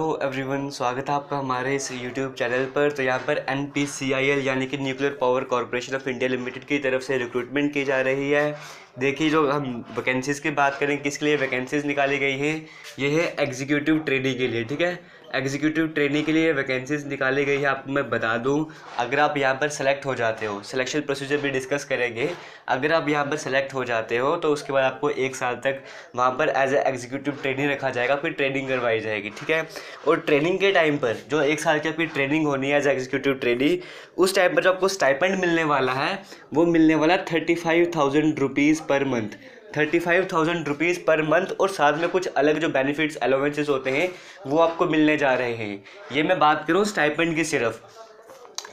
Hello everyone, स्वागत है आपका हमारे इस यूट्यूब चैनल पर। तो यहाँ पर NPCIL यानी कि nuclear power corporation of India limited की तरफ से रिक्रूटमेंट की जा रही है। देखिए, जो हम वैकेंसीज़ की बात करें, किसके लिए वैकेंसीज़ निकाली गई हैं, ये है एग्जीक्यूटिव ट्रेनी के लिए। ठीक है, एग्जीक्यूटिव ट्रेनी के लिए वैकेंसीज़ निकाली गई है। आपको मैं बता दूं, अगर आप यहाँ पर सेलेक्ट हो जाते हो, सिलेक्शन प्रोसीजर भी डिस्कस करेंगे। अगर आप यहाँ पर सेलेक्ट हो जाते हो तो उसके बाद आपको 1 साल तक वहाँ पर एज ए एग्जीक्यूटिव ट्रेनी रखा जाएगा, फिर ट्रेनिंग करवाई जाएगी। ठीक है, और ट्रेनिंग के टाइम पर जो 1 साल की आपकी ट्रेनिंग होनी है एज एग्जीक्यूटिव ट्रेनी, उस टाइम पर जो आपको स्टाइपेंड मिलने वाला है वो मिलने वाला 35,000 rupees per month. 35,000 rupees per month, और साथ में कुछ अलग जो बेनिफिट्स अलाउंसेस होते हैं वो आपको मिलने जा रहे हैं। ये मैं बात करूँ स्टाइपेंड की। सिर्फ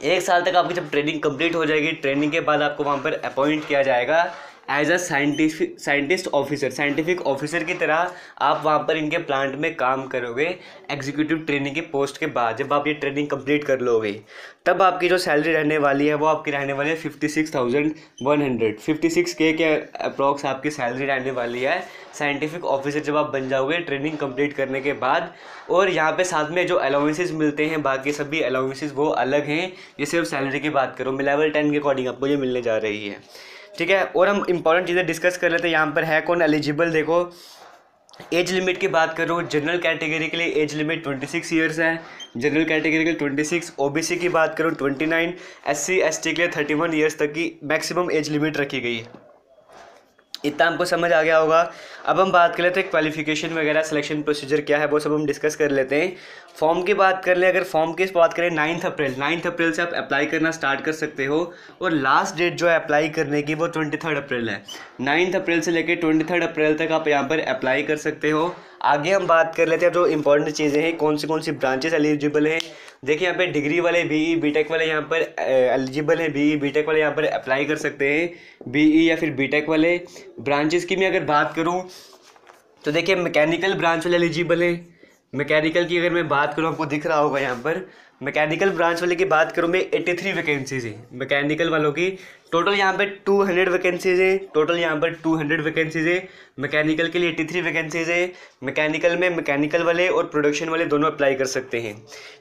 1 साल तक आपकी जब ट्रेनिंग कंप्लीट हो जाएगी, ट्रेनिंग के बाद आपको वहाँ पर अपॉइंट किया जाएगा एज अ साइंटिफिक ऑफिसर की तरह। आप वहाँ पर इनके प्लांट में काम करोगे एग्जीक्यूटिव ट्रेनिंग की पोस्ट के बाद। जब आप ये ट्रेनिंग कंप्लीट कर लोगे तब आपकी जो सैलरी रहने वाली है वो आपकी रहने वाली है 56,100, 56K के अप्रॉक्स आपकी सैलरी रहने वाली है साइंटिफिक ऑफिसर जब आप बन जाओगे ट्रेनिंग कंप्लीट करने के बाद। और यहाँ पे साथ में जो अलाउंसेस मिलते हैं, बाकी सभी अलाउंसेस वो अलग हैं। ये सिर्फ सैलरी की बात करूँ, मैं लेवल 10 के अकॉर्डिंग आपको ये मिलने जा रही है। ठीक है, और हम इंपॉर्टेंट चीज़ें डिस्कस कर लेते हैं। यहाँ पर है कौन एलिजिबल। देखो, एज लिमिट की बात करूँ, जनरल कैटेगरी के लिए एज लिमिट 26 ईयर्स है। जनरल कैटेगरी के लिए 26, ओबीसी की बात करूँ 29, SC ST के लिए 31 ईयर्स तक की मैक्सिमम एज लिमिट रखी गई है। इतना हमको समझ आ गया होगा। अब हम बात कर लेते हैं क्वालिफिकेशन वगैरह, सिलेक्शन प्रोसीजर क्या है वो सब हम डिस्कस कर लेते हैं। फॉर्म की बात कर लें, अगर फॉर्म की बात करें 9 अप्रैल से आप अप्लाई करना स्टार्ट कर सकते हो, और लास्ट डेट जो है अप्लाई करने की वो 23 अप्रैल है। 9 अप्रैल से लेकर 23 अप्रैल तक आप यहाँ पर अप्लाई कर सकते हो। आगे हम बात कर लेते हैं जो इंपॉर्टेंट चीज़ें हैं, कौन सी ब्रांचेस एलिजिबल हैं। देखिए, यहाँ पे डिग्री वाले, BE BTech वाले यहाँ पर एलिजिबल हैं। BE BTech वाले यहाँ पर अप्लाई कर सकते हैं, BE या फिर BTech वाले। ब्रांचेस की मैं अगर बात करूँ तो देखिए, मैकेनिकल ब्रांच वाले एलिजिबल हैं। मैकेनिकल की अगर मैं बात करूँ, आपको दिख रहा होगा यहाँ पर, मैकेनिकल ब्रांच वाले की बात करूँ मैं, 83 वैकेंसीज हैं मैकेनिकल वालों की। टोटल यहाँ पे 200 वैकेंसीज हैं। टोटल यहाँ पर 200 वैकेंसीज है। मैकेनिकल के लिए 83 वैकेंसीज है। मैकेनिकल में मैकेनिकल वाले और प्रोडक्शन वाले दोनों अप्लाई कर सकते हैं।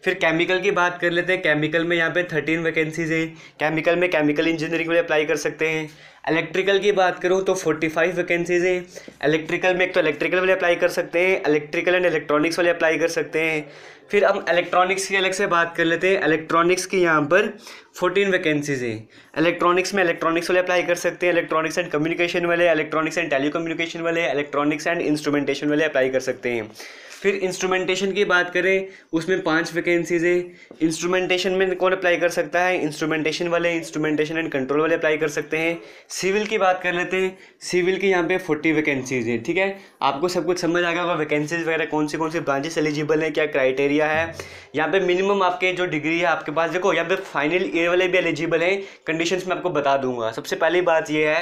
फिर केमिकल की बात कर लेते हैं। केमिकल में यहाँ पे 13 वैकेंसीज है। केमिकल में केमिकल इंजीनियरिंग वाले अप्लाई कर सकते हैं। इलेक्ट्रिकल की बात करूँ तो 45 वैकेंसीज हैं। इलेक्ट्रिकल में एक तो इलेक्ट्रिकल वाले अप्लाई कर सकते हैं, इलेक्ट्रिकल एंड इलेक्ट्रॉनिक्स वाले अप्लाई कर सकते हैं। फिर हम इलेक्ट्रॉनिक्स की अलग से बात कर लेते हैं। इलेक्ट्रॉनिक्स की यहाँ पर 14 वैकेंसीज हैं। इलेक्ट्रॉनिक्स में इलेक्ट्रॉनिक्स वाले अप्लाई कर सकते हैं, इलेक्ट्रॉनिक्स एंड कम्युनिकेशन वाले, इलेक्ट्रॉनिक्स एंड टेलीकम्युनिकेशन वाले, इलेक्ट्रॉनिक्स एंड इंस्ट्रूमेंटेशन वाले अप्लाई कर सकते हैं। फिर इंस्ट्रूमेंटेशन की बात करें, उसमें 5 वैकेंसीज है। इंस्ट्रूमेंटेशन में कौन अप्लाई कर सकता है? इंस्ट्रूमेंटेशन वाले, इंस्ट्रूमेंटेशन एंड कंट्रोल वाले अप्लाई कर सकते हैं। सिविल की बात कर लेते हैं। सिविल की यहाँ पे 40 वैकेंसीज है। ठीक है, आपको सब कुछ समझ आ गया होगा, वैकेंसीज वगैरह कौन सी ब्रांचेस एलिजिबल है, क्या क्राइटेरिया है। यहाँ पे मिनिमम आपके जो डिग्री है आपके पास, देखो यहाँ पे फाइनल ईयर वाले भी एलिजिबल हैं। कंडीशंस मैं आपको बता दूंगा। सबसे पहली बात ये है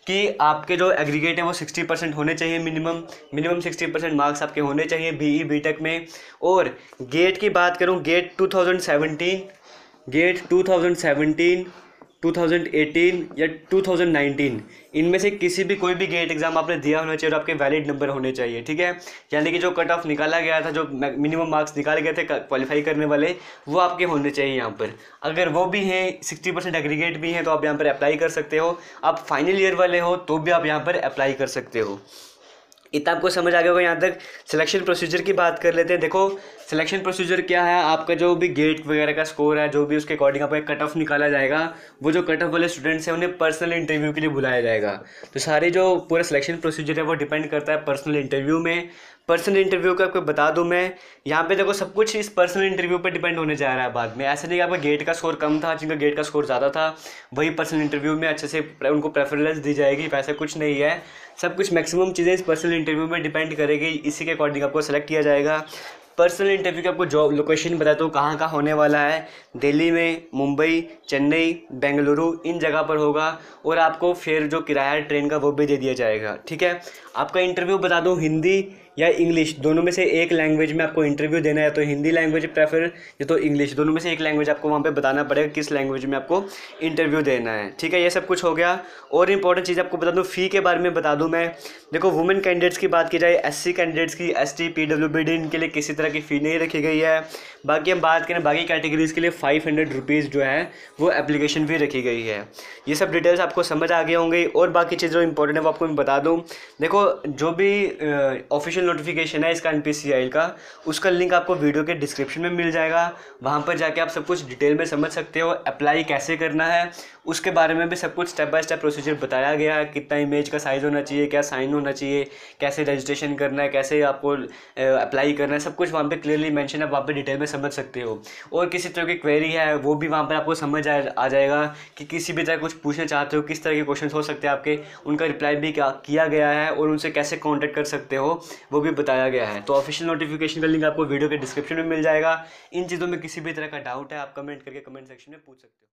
कि आपके जो एग्रीगेट है वो 60% होने चाहिए। मिनिमम 60% मार्क्स आपके होने चाहिए BE BTech में। और गेट की बात करूँ, गेट 2017, 2018 या 2019, इनमें से किसी भी कोई भी गेट एग्जाम आपने दिया होना चाहिए और आपके वैलिड नंबर होने चाहिए। ठीक है, यानी कि जो कट ऑफ निकाला गया था, जो मिनिमम मार्क्स निकाले गए थे क्वालिफाई करने वाले, वो आपके होने चाहिए यहाँ पर। अगर वो भी हैं, 60% एग्रीगेट भी हैं, तो आप यहाँ पर अप्लाई कर सकते हो। आप फाइनल ईयर वाले हो तो भी आप यहाँ पर अप्लाई कर सकते हो। इतना आपको समझ आ गया होगा। यहाँ तक सिलेक्शन प्रोसीजर की बात कर लेते हैं। देखो, सिलेक्शन प्रोसीजर क्या है, आपका जो भी गेट वगैरह का स्कोर है, जो भी उसके अकॉर्डिंग आपका कट ऑफ निकाला जाएगा। वो जो कट ऑफ वाले स्टूडेंट्स हैं उन्हें पर्सनल इंटरव्यू के लिए बुलाया जाएगा। तो सारे जो पूरा सिलेक्शन प्रोसीजर है वो डिपेंड करता है पर्सनल इंटरव्यू में। पर्सनल इंटरव्यू का आपको बता दूं मैं, यहाँ पे देखो सब कुछ इस पर्सनल इंटरव्यू पर डिपेंड होने जा रहा है बाद में। ऐसा नहीं कि आपका गेट का स्कोर कम था, जिनका गेट का स्कोर ज़्यादा था वही पर्सनल इंटरव्यू में अच्छे से उनको प्रेफरेंस दी जाएगी, वैसा कुछ नहीं है। सब कुछ मैक्सिमम चीज़ें इस पर्सनल इंटरव्यू में डिपेंड करेगी, इसी के अकॉर्डिंग आपको सेलेक्ट किया जाएगा। पर्सनल इंटरव्यू की आपको जॉब लोकेशन बताता हूँ कहाँ होने वाला है। दिल्ली में, मुंबई, चेन्नई, बेंगलुरु, इन जगह पर होगा। और आपको फिर जो किराया ट्रेन का वो भी दे दिया जाएगा। ठीक है, आपका इंटरव्यू बता दूँ हिंदी या इंग्लिश, दोनों में से एक लैंग्वेज में आपको इंटरव्यू देना है, तो हिंदी लैंग्वेज प्रेफर या तो इंग्लिश, दोनों में से एक लैंग्वेज आपको वहाँ पे बताना पड़ेगा किस लैंग्वेज में आपको इंटरव्यू देना है। ठीक है, ये सब कुछ हो गया। और इंपॉर्टेंट चीज़ आपको बता दूँ, फ़ी के बारे में बता दूँ मैं। देखो, वुमेन कैंडिडेट्स की बात की जाए, SC कैंडिडेट्स की, ST PWBD इनके लिए किसी तरह की फ़ी नहीं रखी गई है। बाकी हम बात करें बाकी कैटेगरीज़ के लिए 500 रुपीज़ जो है वो एप्लीकेशन फ़ी रखी गई है। ये सब डिटेल्स आपको समझ आ गए होंगे। और बाकी चीज़ जो इंपॉर्टेंट है वो आपको मैं बता दूँ। देखो, जो भी ऑफिशियल नोटिफिकेशन है इसका NPCIL का, उसका लिंक आपको वीडियो के डिस्क्रिप्शन में मिल जाएगा। वहाँ पर जाके आप सब कुछ डिटेल में समझ सकते हो। अप्लाई कैसे करना है उसके बारे में भी सब कुछ स्टेप बाय स्टेप प्रोसीजर बताया गया है। कितना इमेज का साइज़ होना चाहिए, क्या साइन होना चाहिए, कैसे रजिस्ट्रेशन करना है, कैसे आपको अप्लाई करना है, सब कुछ वहाँ पे क्लियरली मेंशन है। वहाँ पे डिटेल में समझ सकते हो। और किसी तरह की क्वेरी है वो भी वहाँ पर आपको समझ आ जाएगा कि किसी भी तरह कुछ पूछना चाहते हो, किस तरह के क्वेश्चन हो सकते हैं आपके, उनका रिप्लाई भी किया गया है। और उनसे कैसे कॉन्टैक्ट कर सकते हो वो भी बताया गया है। तो ऑफिशियल नोटिफिकेशन का लिंक आपको वीडियो के डिस्क्रिप्शन में मिल जाएगा। इन चीज़ों में किसी भी तरह का डाउट है आप कमेंट करके कमेंट सेक्शन में पूछ सकते हो।